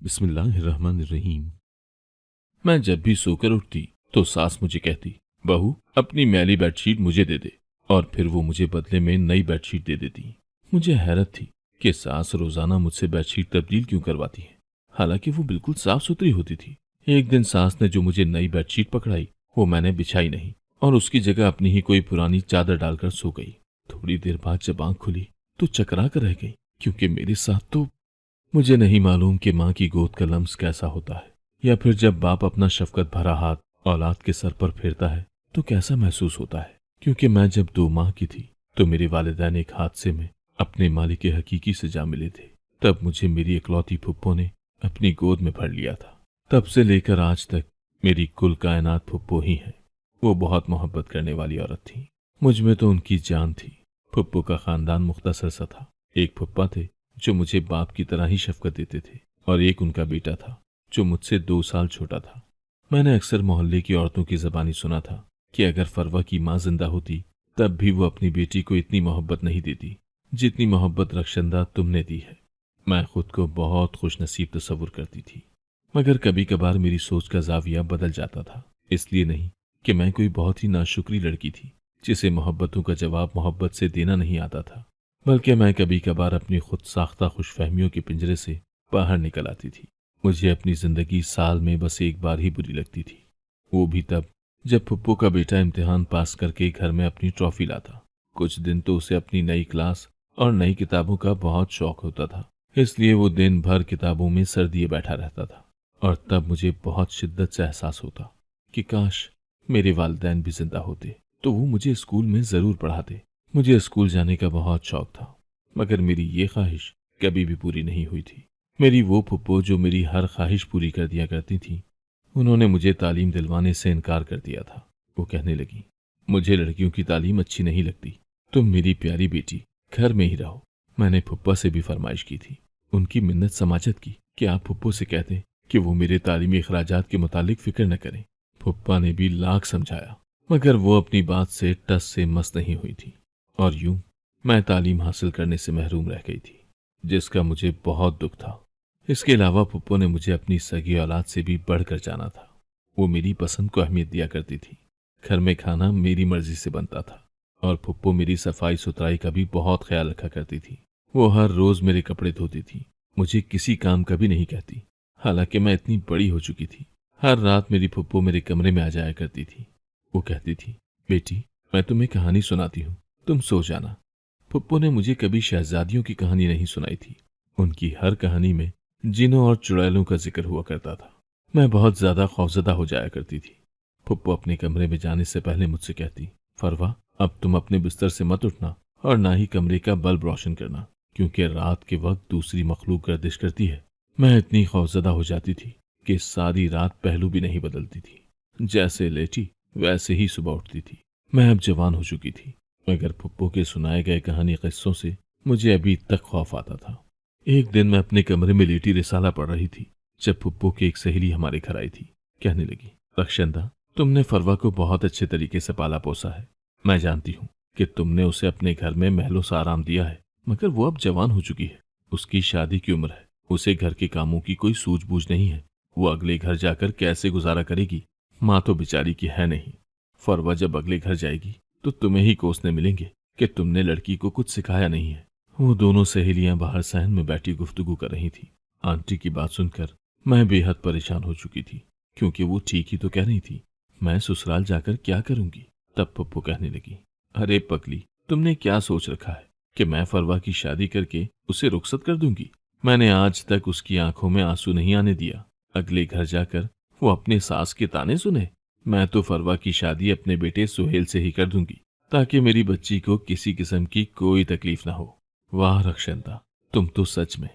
बिस्मिल्लाहिर्रहमानिर्रहीम। मैं जब भी सोकर उठती तो सास मुझे कहती, बहू अपनी मैली बेडशीट मुझे दे दे, और फिर वो मुझे बदले में नई बेडशीट दे देती। मुझे हैरत थी कि सास रोजाना मुझसे बेडशीट तब्दील क्यों करवाती है, हालांकि वो बिल्कुल साफ सुथरी होती थी। एक दिन सास ने जो मुझे नई बेडशीट पकड़ाई वो मैंने बिछाई नहीं और उसकी जगह अपनी ही कोई पुरानी चादर डालकर सो गई। थोड़ी देर बाद जब आंख खुली तो चकरा कर रह गई, क्योंकि मेरे साथ तो मुझे नहीं मालूम कि माँ की गोद का लम्स कैसा होता है, या फिर जब बाप अपना शफकत भरा हाथ औलाद के सर पर फेरता है तो कैसा महसूस होता है। क्योंकि मैं जब 2 माह की थी तो मेरे वालिदैन एक हादसे में अपने मालिक हकीकी से जा मिले थे। तब मुझे मेरी इकलौती फुप्पो ने अपनी गोद में भर लिया था। तब से लेकर आज तक मेरी कुल कायनात फुप्पो ही है। वो बहुत मोहब्बत करने वाली औरत थी। मुझ में तो उनकी जान थी। फुप्पो का खानदान मुख्तसर सा था। एक फुप्पा थे जो मुझे बाप की तरह ही शफकत देते थे, और एक उनका बेटा था जो मुझसे 2 साल छोटा था। मैंने अक्सर मोहल्ले की औरतों की ज़बानी सुना था कि अगर फरवा की माँ जिंदा होती तब भी वो अपनी बेटी को इतनी मोहब्बत नहीं देती जितनी मोहब्बत रक्षंदा तुमने दी है। मैं खुद को बहुत खुशनसीब तस्वुर करती थी, मगर कभी कभार मेरी सोच का जाविया बदल जाता था। इसलिए नहीं कि मैं कोई बहुत ही नाशुक्री लड़की थी जिसे मोहब्बतों का जवाब मोहब्बत से देना नहीं आता था, बल्कि मैं कभी कभार अपनी खुद साख्ता खुशफहमियों के पिंजरे से बाहर निकल आती थी। मुझे अपनी जिंदगी साल में बस एक बार ही बुरी लगती थी, वो भी तब जब फुप्पो का बेटा इम्तिहान पास करके घर में अपनी ट्रॉफी लाता। कुछ दिन तो उसे अपनी नई क्लास और नई किताबों का बहुत शौक होता था, इसलिए वो दिन भर किताबों में सर दिए बैठा रहता था। और तब मुझे बहुत शिद्दत से एहसास होता कि काश मेरे वालिदैन भी जिंदा होते तो वो मुझे स्कूल में जरूर पढ़ाते। मुझे स्कूल जाने का बहुत शौक था, मगर मेरी ये ख्वाहिश कभी भी पूरी नहीं हुई थी। मेरी वो फुप्पो जो मेरी हर ख्वाहिश पूरी कर दिया करती थी, उन्होंने मुझे तालीम दिलवाने से इनकार कर दिया था। वो कहने लगी, मुझे लड़कियों की तालीम अच्छी नहीं लगती, तुम मेरी प्यारी बेटी घर में ही रहो। मैंने फुप्पा से भी फरमाइश की थी, उनकी मिन्नत समाजत की कि आप फुप्पो से कहते कि वो मेरे तालीमी अखराजात के मुतालिक फिक्र न करें। फुप्पा ने भी लाख समझाया, मगर वो अपनी बात से टस से मस नहीं हुई थी, और यूं मैं तालीम हासिल करने से महरूम रह गई थी, जिसका मुझे बहुत दुख था। इसके अलावा फुप्पो ने मुझे अपनी सगी औलाद से भी बढ़कर जाना था। वो मेरी पसंद को अहमियत दिया करती थी। घर में खाना मेरी मर्जी से बनता था, और फुप्पो मेरी सफाई सुथराई का भी बहुत ख्याल रखा करती थी। वो हर रोज मेरे कपड़े धोती थी, मुझे किसी काम का भी नहीं कहती, हालांकि मैं इतनी बड़ी हो चुकी थी। हर रात मेरी फुप्पो मेरे कमरे में आ जाया करती थी। वो कहती थी, बेटी मैं तुम्हें कहानी सुनाती हूँ, तुम सो जाना। फुप्पो ने मुझे कभी शहजादियों की कहानी नहीं सुनाई थी। उनकी हर कहानी में जिनों और चुड़ैलों का जिक्र हुआ करता था। मैं बहुत ज्यादा खौफजदा हो जाया करती थी। फुप्पो अपने कमरे में जाने से पहले मुझसे कहती, फरवा अब तुम अपने बिस्तर से मत उठना और ना ही कमरे का बल्ब रोशन करना, क्योंकि रात के वक्त दूसरी मखलूक गर्दिश करती है। मैं इतनी खौफजदा हो जाती थी कि सारी रात पहलू भी नहीं बदलती थी। जैसे लेटी वैसे ही सुबह उठती थी। मैं अब जवान हो चुकी थी, मगर फुप्पो के सुनाए गए कहानी किस्सों से मुझे अभी तक खौफ आता था। एक दिन मैं अपने कमरे में लेटी रिसाला पढ़ रही थी जब फुप्पो की एक सहेली हमारे घर आई थी। कहने लगी, रक्षंदा तुमने फरवा को बहुत अच्छे तरीके से पाला पोसा है। मैं जानती हूँ कि तुमने उसे अपने घर में महलों सा आराम दिया है, मगर वो अब जवान हो चुकी है। उसकी शादी की उम्र है, उसे घर के कामों की कोई सूझबूझ नहीं है। वो अगले घर जाकर कैसे गुजारा करेगी? माँ तो बेचारी की है नहीं। फरवा जब अगले घर जाएगी तो तुम्हें ही कोसने मिलेंगे कि तुमने लड़की को कुछ सिखाया नहीं है। वो दोनों सहेलियां बाहर सहन में बैठी गुफ्तगू कर रही थी। आंटी की बात सुनकर मैं बेहद परेशान हो चुकी थी, क्योंकि वो ठीक ही तो कह रही थी। मैं ससुराल जाकर क्या करूंगी? तब पप्पू कहने लगी, अरे पगली, तुमने क्या सोच रखा है कि मैं फरवा की शादी करके उसे रुखसत कर दूंगी? मैंने आज तक उसकी आंखों में आंसू नहीं आने दिया। अगले घर जाकर वो अपने सास के ताने सुने। मैं तो फरवा की शादी अपने बेटे सुहेल से ही कर दूंगी, ताकि मेरी बच्ची को किसी किस्म की कोई तकलीफ ना हो। वाह रक्षंदा, तुम तो सच में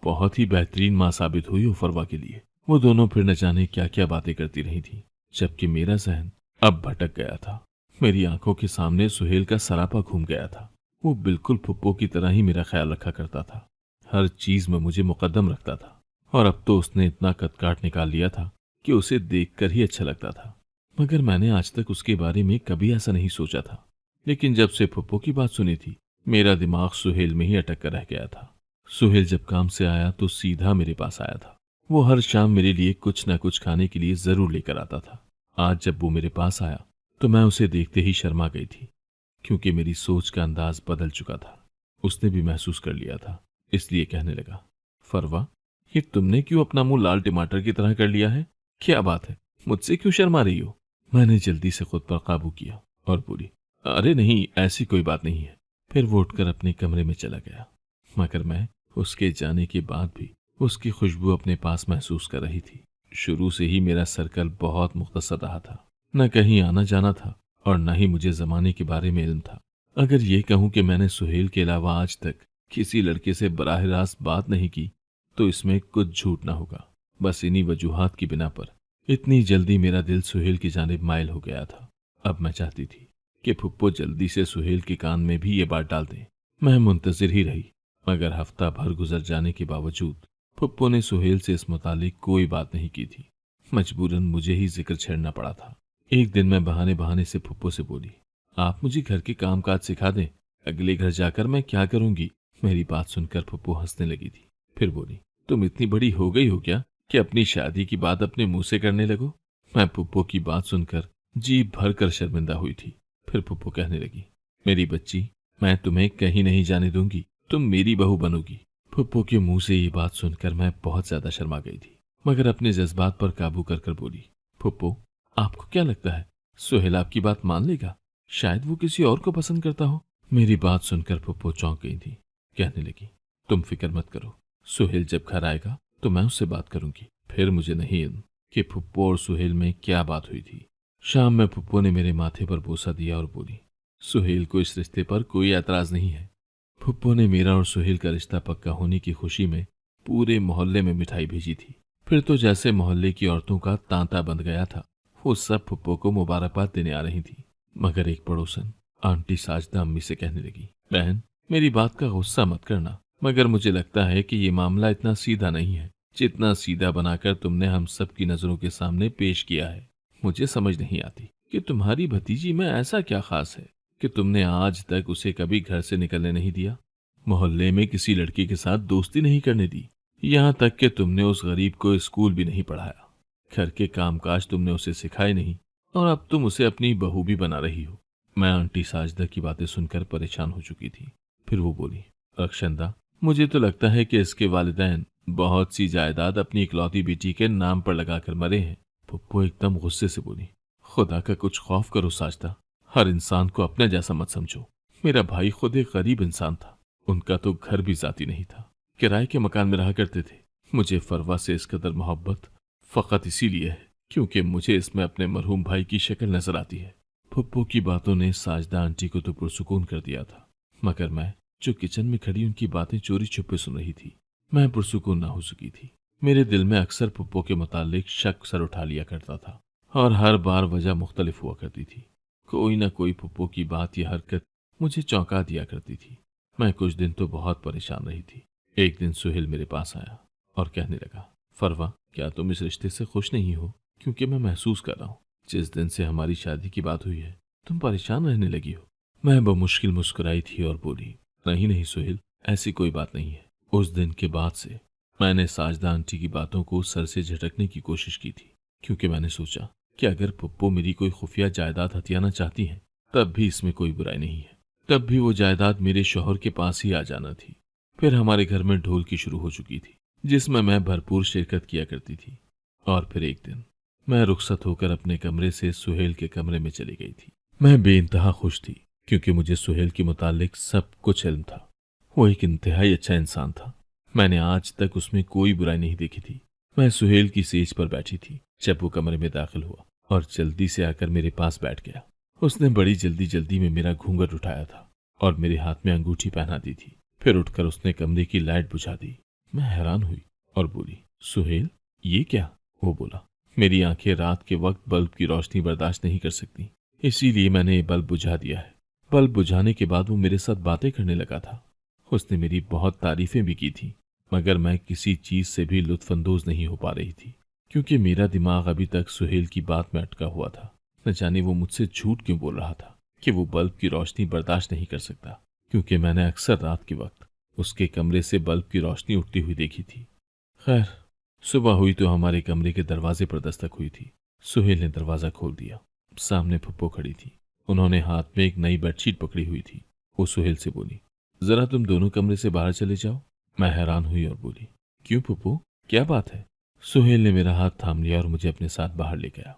बहुत ही बेहतरीन माँ साबित हुई हो फरवा के लिए। वो दोनों फिर न जाने क्या क्या बातें करती रही थी, जबकि मेरा जहन अब भटक गया था। मेरी आंखों के सामने सुहेल का सरापा घूम गया था। वो बिल्कुल फुप्पो की तरह ही मेरा ख्याल रखा करता था, हर चीज में मुझे मुकद्दम रखता था, और अब तो उसने इतना कदकाठ निकाल लिया था कि उसे देखकर ही अच्छा लगता था। मगर मैंने आज तक उसके बारे में कभी ऐसा नहीं सोचा था। लेकिन जब से फुप्पो की बात सुनी थी, मेरा दिमाग सुहेल में ही अटक कर रह गया था। सुहेल जब काम से आया तो सीधा मेरे पास आया था वो हर शाम मेरे लिए कुछ न कुछ खाने के लिए जरूर लेकर आता था। आज जब वो मेरे पास आया तो मैं उसे देखते ही शर्मा गई थी, क्योंकि मेरी सोच का अंदाज बदल चुका था। उसने भी महसूस कर लिया था, इसलिए कहने लगा, फरवा, ये तुमने क्यों अपना मुंह लाल टमाटर की तरह कर लिया है? क्या बात है, मुझसे क्यों शर्मा रही हो? मैंने जल्दी से खुद पर काबू किया और बोली, अरे नहीं, ऐसी कोई बात नहीं है। फिर वो उठकर अपने कमरे में चला गया, मगर मैं उसके जाने के बाद भी उसकी खुशबू अपने पास महसूस कर रही थी। शुरू से ही मेरा सर्कल बहुत मुख्तसर रहा था, न कहीं आना जाना था और न ही मुझे जमाने के बारे में इल्म था। अगर ये कहूं कि मैंने सुहेल के अलावा आज तक किसी लड़के से बराह रास्त बात नहीं की, तो इसमें कुछ झूठ ना होगा। बस इन्हीं वजूहात की बिना पर इतनी जल्दी मेरा दिल सुहेल की जानिब माइल हो गया था। अब मैं चाहती थी कि फुप्पो जल्दी से सुहेल के कान में भी ये बात डाल दें। मैं मुंतजिर ही रही, मगर हफ्ता भर गुजर जाने के बावजूद फुप्पो ने सुहेल से इस मुतालिक कोई बात नहीं की थी। मजबूरन मुझे ही जिक्र छेड़ना पड़ा था। एक दिन मैं बहाने बहाने से फुप्पो से बोली, आप मुझे घर के काम काज सिखा दें, अगले घर जाकर मैं क्या करूंगी? मेरी बात सुनकर फुप्पो हंसने लगी थी। फिर बोली, तुम इतनी बड़ी हो गई हो क्या कि अपनी शादी की बात अपने मुंह से करने लगो? मैं फुप्पो की बात सुनकर जी भर कर शर्मिंदा हुई थी। फिर फुप्पो कहने लगी, मेरी बच्ची, मैं तुम्हें कहीं नहीं जाने दूंगी, तुम मेरी बहू बनोगी। फुप्पो के मुंह से ये बात सुनकर मैं बहुत ज्यादा शर्मा गई थी, मगर अपने जज्बात पर काबू कर कर बोली, फुप्पो, आपको क्या लगता है सुहेल आपकी बात मान लेगा? शायद वो किसी और को पसंद करता हो। मेरी बात सुनकर फुप्पो चौंक गई थी। कहने लगी, तुम फिक्र मत करो, सुहेल जब घर आएगा तो मैं उससे बात करूंगी। फिर मुझे नहीं इल्म कि फुप्पो और सुहेल में क्या बात हुई थी। शाम में फुप्पो ने मेरे माथे पर बोसा दिया और बोली, सुहेल को इस रिश्ते पर कोई एतराज नहीं है। फुप्पो ने मेरा और सुहेल का रिश्ता पक्का होने की खुशी में पूरे मोहल्ले में मिठाई भेजी थी। फिर तो जैसे मोहल्ले की औरतों का तांता बंध गया था, वो सब फुप्पो को मुबारकबाद देने आ रही थी। मगर एक पड़ोसन आंटी साजदा अम्मी से कहने लगी, बहन, मेरी बात का गुस्सा मत करना, मगर मुझे लगता है कि ये मामला इतना सीधा नहीं है जितना सीधा बनाकर तुमने हम सब की नजरों के सामने पेश किया है। मुझे समझ नहीं आती कि तुम्हारी भतीजी में ऐसा क्या खास है कि तुमने आज तक उसे कभी घर से निकलने नहीं दिया, मोहल्ले में किसी लड़की के साथ दोस्ती नहीं करने दी, यहाँ तक कि तुमने उस गरीब को स्कूल भी नहीं पढ़ाया, घर के कामकाज तुमने उसे सिखाए नहीं, और अब तुम उसे अपनी बहू भी बना रही हो। मैं आंटी साजदा की बातें सुनकर परेशान हो चुकी थी। फिर वो बोली, रक्षंदा, मुझे तो लगता है कि इसके वालिदैन बहुत सी जायदाद अपनी इकलौती बेटी के नाम पर लगाकर मरे हैं। पप्पू एकदम गुस्से से बोली, खुदा का कुछ खौफ करो साजदा, हर इंसान को अपने जैसा मत समझो। मेरा भाई खुद एक गरीब इंसान था, उनका तो घर भी जाती नहीं था, किराए के मकान में रहा करते थे। मुझे फरवा से इस कदर मोहब्बत फकत इसीलिए है क्योंकि मुझे इसमें अपने मरहूम भाई की शक्ल नजर आती है। पप्पू की बातों ने साजदा आंटी को तो पुरसुकून कर दिया था, मगर मैं जो किचन में खड़ी उनकी बातें चोरी छुपे सुन रही थी, मैं पुरसुकून ना हो सकी थी। मेरे दिल में अक्सर पप्पो के मुतालिक शक सर उठा लिया करता था और हर बार वजह मुख्तलिफ हुआ करती थी। कोई ना कोई पप्पो की बात या हरकत मुझे चौंका दिया करती थी। मैं कुछ दिन तो बहुत परेशान रही थी। एक दिन सुहेल मेरे पास आया और कहने लगा, फरवा, क्या तुम इस रिश्ते से खुश नहीं हो? क्योंकि मैं महसूस कर रहा हूँ जिस दिन से हमारी शादी की बात हुई है तुम परेशान रहने लगी हो। मैं बमुश्किल मुस्कुराई थी और बोली, नहीं नहीं सुहेल, ऐसी कोई बात नहीं है। उस दिन के बाद से मैंने साजदा आंटी की बातों को सर से झटकने की कोशिश की थी, क्योंकि मैंने सोचा कि अगर पप्पो मेरी कोई खुफिया जायदाद हथियाना चाहती हैं तब भी इसमें कोई बुराई नहीं है। तब भी वो जायदाद मेरे शौहर के पास ही आ जाना थी। फिर हमारे घर में ढोल की शुरू हो चुकी थी जिसमें मैं भरपूर शिरकत किया करती थी। और फिर एक दिन मैं रुखसत होकर अपने कमरे से सुहेल के कमरे में चली गई थी। मैं बेइंतहा खुश थी क्योंकि मुझे सुहेल के मुतालिक सब कुछ इल्म था। वो एक इंतहाई अच्छा इंसान था। मैंने आज तक उसमें कोई बुराई नहीं देखी थी। मैं सुहेल की सेज पर बैठी थी जब वो कमरे में दाखिल हुआ और जल्दी से आकर मेरे पास बैठ गया। उसने बड़ी जल्दी जल्दी में मेरा घूंघट उठाया था और मेरे हाथ में अंगूठी पहना दी थी। फिर उठकर उसने कमरे की लाइट बुझा दी। मैं हैरान हुई और बोली, सुहेल, ये क्या? वो बोला, मेरी आंखें रात के वक्त बल्ब की रोशनी बर्दाश्त नहीं कर सकती, इसीलिए मैंने ये बल्ब बुझा दिया है। बल्ब बुझाने के बाद वो मेरे साथ बातें करने लगा था। उसने मेरी बहुत तारीफें भी की थी, मगर मैं किसी चीज से भी लुत्फानंदोज नहीं हो पा रही थी क्योंकि मेरा दिमाग अभी तक सुहेल की बात में अटका हुआ था। न जाने वो मुझसे झूठ क्यों बोल रहा था कि वो बल्ब की रोशनी बर्दाश्त नहीं कर सकता, क्योंकि मैंने अक्सर रात के वक्त उसके कमरे से बल्ब की रोशनी उठती हुई देखी थी। खैर, सुबह हुई तो हमारे कमरे के दरवाजे पर दस्तक हुई थी। सुहेल ने दरवाजा खोल दिया। सामने फुप्पो खड़ी थी। उन्होंने हाथ में एक नई बेडशीट पकड़ी हुई थी। वो सुहेल से बोली, जरा तुम दोनों कमरे से बाहर चले जाओ। मैं हैरान हुई और बोली, क्यों फुप्पो, क्या बात है? सुहेल ने मेरा हाथ थाम लिया और मुझे अपने साथ बाहर ले गया।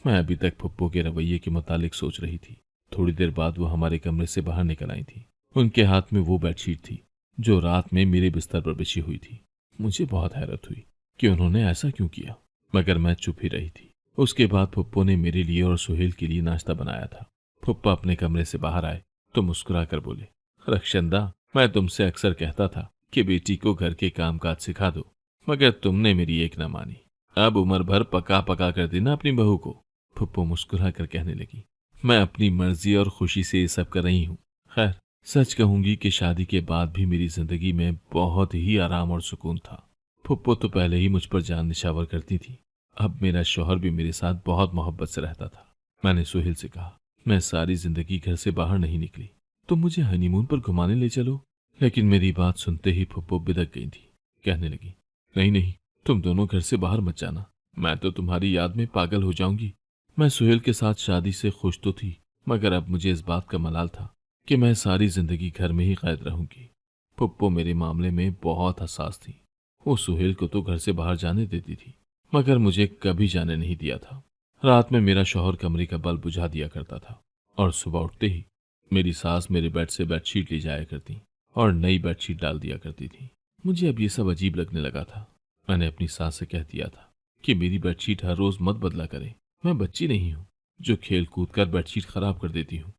मैं अभी तक फुप्पो के रवैये के मुतालिक सोच रही थी। थोड़ी देर बाद वो हमारे कमरे से बाहर निकल आई थी। उनके हाथ में वो बेडशीट थी जो रात में मेरे बिस्तर पर बिछी हुई थी। मुझे बहुत हैरत हुई कि उन्होंने ऐसा क्यों किया, मगर मैं चुप ही रही थी। उसके बाद फुप्पो ने मेरे लिए और सुहेल के लिए नाश्ता बनाया था। फुप्पा अपने कमरे से बाहर आए तो मुस्कुरा कर बोले, रक्षंदा, मैं तुमसे अक्सर कहता था कि बेटी को घर के कामकाज सिखा दो, मगर तुमने मेरी एक न मानी। अब उम्र भर पका पका कर देना अपनी बहू को। फुप्पो मुस्कुरा कर कहने लगी, मैं अपनी मर्जी और खुशी से ये सब कर रही हूँ। खैर, सच कहूंगी कि शादी के बाद भी मेरी जिंदगी में बहुत ही आराम और सुकून था। फुप्पो तो पहले ही मुझ पर जान निछावर करती थी। अब मेरा शौहर भी मेरे साथ बहुत मोहब्बत से रहता था। मैंने सुहेल से कहा, मैं सारी जिंदगी घर से बाहर नहीं निकली, तो मुझे हनीमून पर घुमाने ले चलो। लेकिन मेरी बात सुनते ही फुप्पो बिदक गई थी। कहने लगी, नहीं नहीं, तुम दोनों घर से बाहर मत जाना, मैं तो तुम्हारी याद में पागल हो जाऊंगी। मैं सुहेल के साथ शादी से खुश तो थी, मगर अब मुझे इस बात का मलाल था कि मैं सारी जिंदगी घर में ही कैद रहूंगी। फुप्पो मेरे मामले में बहुत हसास थी। वो सुहेल को तो घर से बाहर जाने देती थी, मगर मुझे कभी जाने नहीं दिया था। रात में मेरा शौहर कमरे का बल्ब बुझा दिया करता था और सुबह उठते ही मेरी सास मेरे बेड से बेडशीट ले जाया करती और नई बेडशीट डाल दिया करती थी। मुझे अब ये सब अजीब लगने लगा था। मैंने अपनी सास से कह दिया था कि मेरी बेडशीट हर रोज मत बदला करे। मैं बच्ची नहीं हूँ जो खेल कूद कर बेडशीट खराब कर देती हूँ।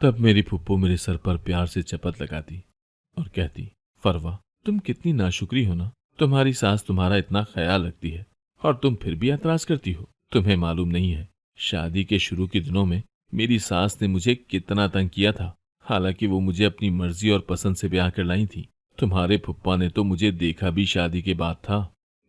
तब मेरी फुप्पो मेरे सर पर प्यार से चपत लगाती और कहती, फरवा, तुम कितनी नाशुक्री हो ना, तुम्हारी सास तुम्हारा इतना ख्याल रखती है और तुम फिर भी ऐतराज करती हो। तुम्हें मालूम नहीं है, शादी के शुरू के दिनों में मेरी सास ने मुझे कितना तंग किया था। हालांकि वो मुझे अपनी मर्जी और पसंद से ब्याह कर लाई थी। तुम्हारे फुप्पा ने तो मुझे देखा भी शादी के बाद था।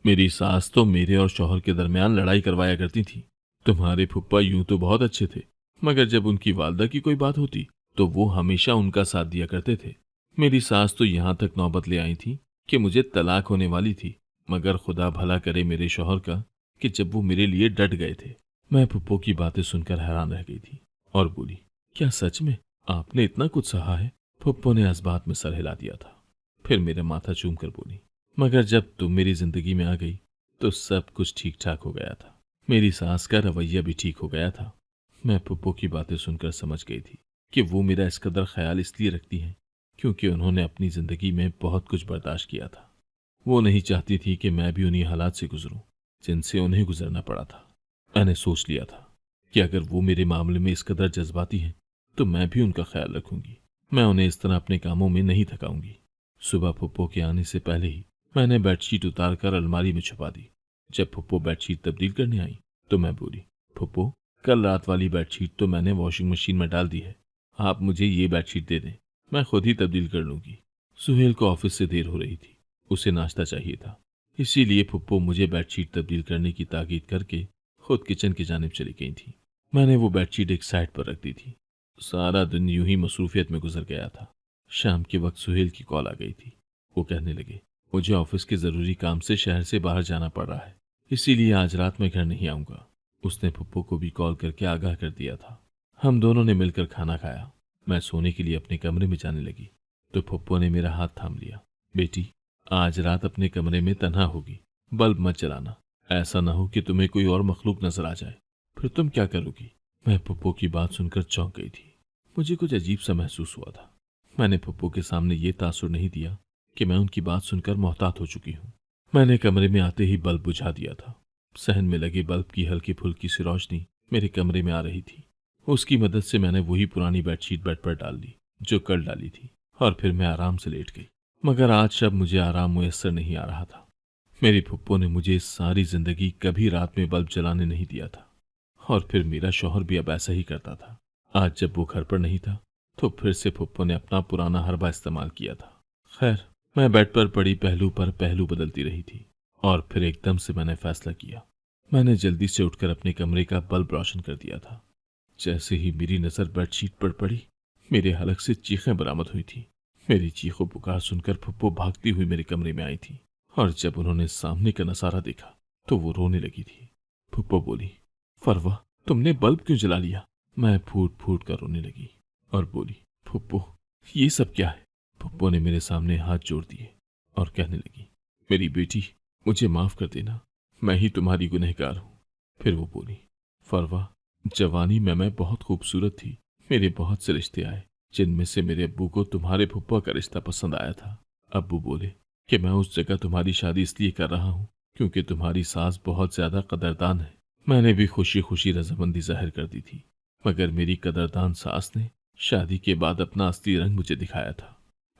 मेरी सास तो मेरे और शौहर के दरमियान लड़ाई करवाया करती थी। तुम्हारे फुप्पा यूं तो बहुत अच्छे थे, मगर जब उनकी वालदा की कोई बात होती तो वो हमेशा उनका साथ दिया करते थे। मेरी सास तो यहाँ तक नौबत ले आई थी कि मुझे तलाक होने वाली थी, मगर खुदा भला करे मेरे शौहर का कि जब वो मेरे लिए डट गए थे। मैं फुप्पो की बातें सुनकर हैरान रह गई थी और बोली, क्या सच में आपने इतना कुछ सहा है? फुप्पो ने इस बात में सर हिला दिया था। फिर मेरा माथा चूम कर बोली, मगर जब तुम मेरी जिंदगी में आ गई तो सब कुछ ठीक ठाक हो गया था। मेरी सास का रवैया भी ठीक हो गया था। मैं फुप्पो की बातें सुनकर समझ गई थी कि वो मेरा इस कदर ख्याल इसलिए रखती हैं क्योंकि उन्होंने अपनी जिंदगी में बहुत कुछ बर्दाश्त किया था। वो नहीं चाहती थी कि मैं भी उन्हीं हालात से गुजरूं जिनसे उन्हें गुजरना पड़ा था। मैंने सोच लिया था कि अगर वो मेरे मामले में इस कदर जज्बाती हैं तो मैं भी उनका ख्याल रखूंगी। मैं उन्हें इस तरह अपने कामों में नहीं थकाऊंगी। सुबह फुप्पो के आने से पहले ही मैंने बेडशीट उतार कर अलमारी में छुपा दी। जब फुप्पो बेडशीट तब्दील करने आई तो मैं बोली, फुप्पो, कल रात वाली बेडशीट तो मैंने वॉशिंग मशीन में डाल दी है। आप मुझे ये बेडशीट दे दें, मैं खुद ही तब्दील कर लूंगी। सुहेल को ऑफिस से देर हो रही थी, उसे नाश्ता चाहिए था। इसीलिए फुप्पो मुझे बेडशीट तब्दील करने की ताकीद करके खुद किचन की जानिब चली गई थी। मैंने वो बेडशीट एक साइड पर रख दी थी। सारा दिन यूं ही मसरूफियत में गुजर गया था। शाम के वक्त सुहेल की कॉल आ गई थी। वो कहने लगे, मुझे ऑफिस के जरूरी काम से शहर से बाहर जाना पड़ रहा है, इसीलिए आज रात में घर नहीं आऊंगा। उसने फुप्पो को भी कॉल करके आगाह कर दिया था। हम दोनों ने मिलकर खाना खाया। मैं सोने के लिए अपने कमरे में जाने लगी तो फुप्पो ने मेरा हाथ थाम लिया। बेटी, आज रात अपने कमरे में तन्हा होगी, बल्ब मत जलाना, ऐसा ना हो कि तुम्हें कोई और मखलूक नजर आ जाए, फिर तुम क्या करोगी? मैं फुप्पो की बात सुनकर चौंक गई थी। मुझे कुछ अजीब सा महसूस हुआ था। मैंने फुप्पो के सामने ये तासुर नहीं दिया कि मैं उनकी बात सुनकर मोहतात हो चुकी हूँ। मैंने कमरे में आते ही बल्ब बुझा दिया था। सहन में लगे बल्ब की हल्की फुल्की सी रोशनी मेरे कमरे में आ रही थी। उसकी मदद से मैंने वही पुरानी बेडशीट बेड पर डाल दी जो कल डाली थी और फिर मैं आराम से लेट गई। मगर आज शब मुझे आराम मुयस्सर नहीं आ रहा था। मेरी फुप्पो ने मुझे सारी जिंदगी कभी रात में बल्ब जलाने नहीं दिया था और फिर मेरा शौहर भी अब ऐसा ही करता था। आज जब वो घर पर नहीं था तो फिर से फुप्पो ने अपना पुराना हरबा इस्तेमाल किया था। खैर, मैं बेड पर पड़ी पहलू पर पहलू बदलती रही थी और फिर एकदम से मैंने फैसला किया। मैंने जल्दी से उठकर अपने कमरे का बल्ब रोशन कर दिया था। जैसे ही मेरी नजर बेडशीट पर पड़ी, मेरे हलक से चीखें बरामद हुई थी। मेरी चीखों पुकार सुनकर फुप्पो भागती हुई मेरे कमरे में आई थी और जब उन्होंने सामने का नजारा देखा तो वो रोने लगी थी। फुप्पो बोली, फरवा, तुमने बल्ब क्यों जला लिया? मैं फूट फूट कर रोने लगी और बोली, फुप्पो ये सब क्या है? फुप्पो ने मेरे सामने हाथ जोड़ दिए और कहने लगी, मेरी बेटी, मुझे माफ कर देना, मैं ही तुम्हारी गुनहगार हूं। फिर वो बोली, फरवा, जवानी में मैं बहुत खूबसूरत थी। मेरे बहुत से रिश्ते आए, जिनमें से मेरे अब्बू को तुम्हारे फुप्पा का रिश्ता पसंद आया था। अब्बू बोले कि मैं उस जगह तुम्हारी शादी इसलिए कर रहा हूँ क्योंकि तुम्हारी सास बहुत ज्यादा कदरदान है। मैंने भी खुशी खुशी रजामंदी जाहिर कर दी थी, मगर मेरी कदरदान सास ने शादी के बाद अपना असली रंग मुझे दिखाया था।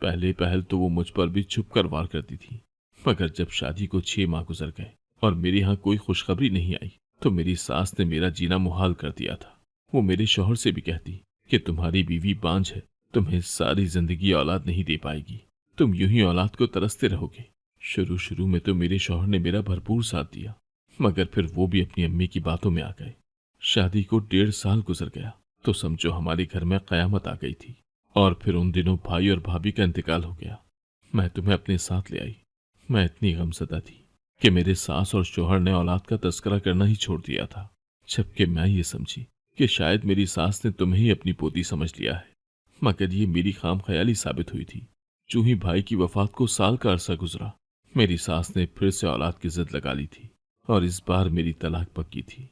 पहले पहल तो वो मुझ पर भी छुप कर वार करती थी, मगर जब शादी को 6 माह गुजर गए और मेरे यहाँ कोई खुशखबरी नहीं आई तो मेरी सास ने मेरा जीना मुहाल कर दिया था। वो मेरे शौहर से भी कहती कि तुम्हारी बीवी बांझ है, तुम्हें सारी जिंदगी औलाद नहीं दे पाएगी, तुम यूं ही औलाद को तरसते रहोगे। शुरू शुरू में तो मेरे शौहर ने मेरा भरपूर साथ दिया, मगर फिर वो भी अपनी अम्मी की बातों में आ गए। शादी को 1.5 साल गुजर गया तो समझो हमारे घर में कयामत आ गई थी। और फिर उन दिनों भाई और भाभी का इंतकाल हो गया। मैं तुम्हें अपने साथ ले आई। मैं इतनी गमज़दा थी कि मेरे सास और शौहर ने औलाद का तस्करा करना ही छोड़ दिया था, जबकि मैं ये समझी कि शायद मेरी सास ने तुम्हें ही अपनी पोती समझ लिया है। मगर ये मेरी खाम ख्याली साबित हुई थी। जो ही भाई की वफात को साल का अरसा गुजरा, मेरी सास ने फिर से औलाद की जिद लगा ली थी और इस बार मेरी तलाक पक्की थी।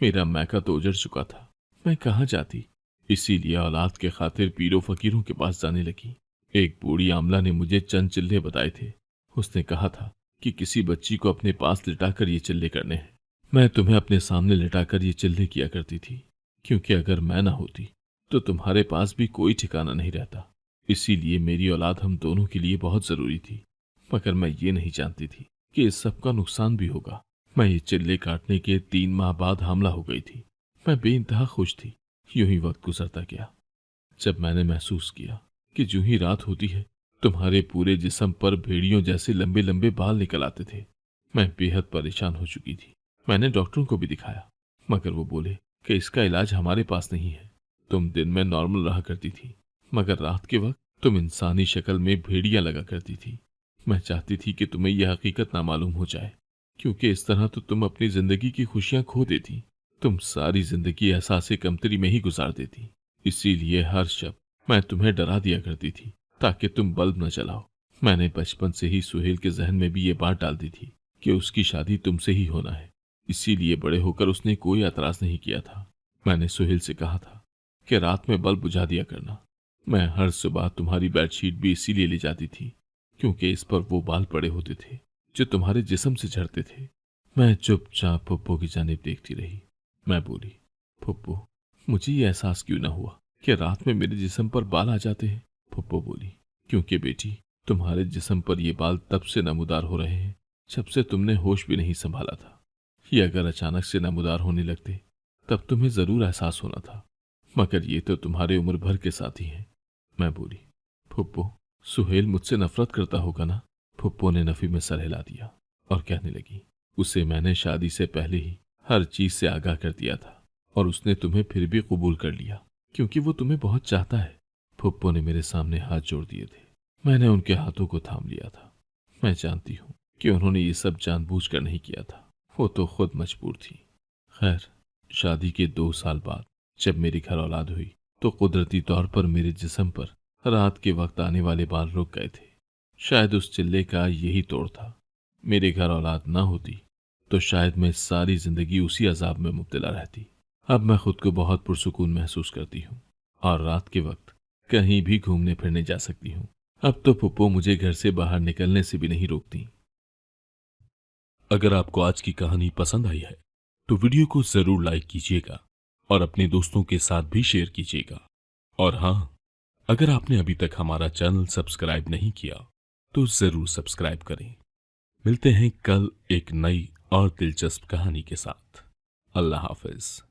मेरा मैका तो उजड़ चुका था, मैं कहाँ जाती? इसीलिए औलाद के खातिर पीरो फकीरों के पास जाने लगी। एक बूढ़ी आमला ने मुझे चंद चिल्ले बताए थे। उसने कहा था कि किसी बच्ची को अपने पास लिटाकर ये चिल्ले करने हैं। मैं तुम्हें अपने सामने लिटाकर ये चिल्ले किया करती थी, क्योंकि अगर मैं ना होती तो तुम्हारे पास भी कोई ठिकाना नहीं रहता। इसीलिए मेरी औलाद हम दोनों के लिए बहुत जरूरी थी, मगर मैं ये नहीं जानती थी कि इस सब का नुकसान भी होगा। मैं ये चिल्ले काटने के 3 माह बाद हमला हो गई थी। मैं बेइंतहा खुश थी। यूं ही वक्त गुजरता गया। जब मैंने महसूस किया कि जो ही रात होती है तुम्हारे पूरे जिस्म पर भेड़ियों जैसे लंबे लंबे बाल निकल आते थे, मैं बेहद परेशान हो चुकी थी। मैंने डॉक्टरों को भी दिखाया, मगर वो बोले कि इसका इलाज हमारे पास नहीं है। तुम दिन में नॉर्मल रहा करती थी, मगर रात के वक्त तुम इंसानी शक्ल में भेड़िया लगा करती थी। मैं चाहती थी कि तुम्हें यह हकीकत ना मालूम हो जाए, क्योंकि इस तरह तो तुम अपनी जिंदगी की खुशियां खो देती। तुम सारी जिंदगी एहसास कमतरी में ही गुजार देती। इसीलिए हर शब मैं तुम्हें डरा दिया करती थी ताकि तुम बल्ब न जलाओ। मैंने बचपन से ही सुहेल के जहन में भी ये बात डाल दी थी कि उसकी शादी तुमसे ही होना है। इसीलिए बड़े होकर उसने कोई एतराज नहीं किया था। मैंने सुहेल से कहा था कि रात में बल्ब बुझा दिया करना। मैं हर सुबह तुम्हारी बेडशीट भी इसीलिए ले जाती थी क्योंकि इस पर वो बाल पड़े होते थे जो तुम्हारे जिस्म से झड़ते थे। मैं चुपचाप फुप्पो की जानिब देखती रही। मैं बोली, फुप्पो, मुझे ये एहसास क्यों ना हुआ कि रात में मेरे जिस्म पर बाल आ जाते हैं? फुप्पो बोली, क्योंकि बेटी, तुम्हारे जिस्म पर ये बाल तब से नमूदार हो रहे हैं जब से तुमने होश भी नहीं संभाला था। ये अगर अचानक से नमूदार होने लगते तब तुम्हें जरूर एहसास होना था, मगर ये तो तुम्हारे उम्र भर के साथी हैं। मैं बोली, फुप्पो, सुहेल मुझसे नफरत करता होगा ना? फुप्पो ने नफी में सर हिला दिया और कहने लगी, उसे मैंने शादी से पहले ही हर चीज से आगाह कर दिया था और उसने तुम्हें फिर भी कबूल कर लिया क्योंकि वो तुम्हें बहुत चाहता है। फुप्पो ने मेरे सामने हाथ जोड़ दिए थे। मैंने उनके हाथों को थाम लिया था। मैं जानती हूँ कि उन्होंने ये सब जानबूझकर नहीं किया था, वो तो खुद मजबूर थी। खैर, शादी के 2 साल बाद जब मेरी घर औलाद हुई तो कुदरती तौर पर मेरे जिस्म पर रात के वक्त आने वाले बाल रुक गए थे। शायद उस चिल्ले का यही तोड़ था। मेरे घर औलाद ना होती तो शायद मैं सारी जिंदगी उसी अजाब में मुब्तला रहती। अब मैं खुद को बहुत पुरसुकून महसूस करती हूँ और रात के वक्त कहीं भी घूमने फिरने जा सकती हूँ। अब तो फुप्पो मुझे घर से बाहर निकलने से भी नहीं रोकती। अगर आपको आज की कहानी पसंद आई है तो वीडियो को जरूर लाइक कीजिएगा और अपने दोस्तों के साथ भी शेयर कीजिएगा। और हाँ, अगर आपने अभी तक हमारा चैनल सब्सक्राइब नहीं किया तो जरूर सब्सक्राइब करें। मिलते हैं कल एक नई और दिलचस्प कहानी के साथ। अल्लाह हाफिज।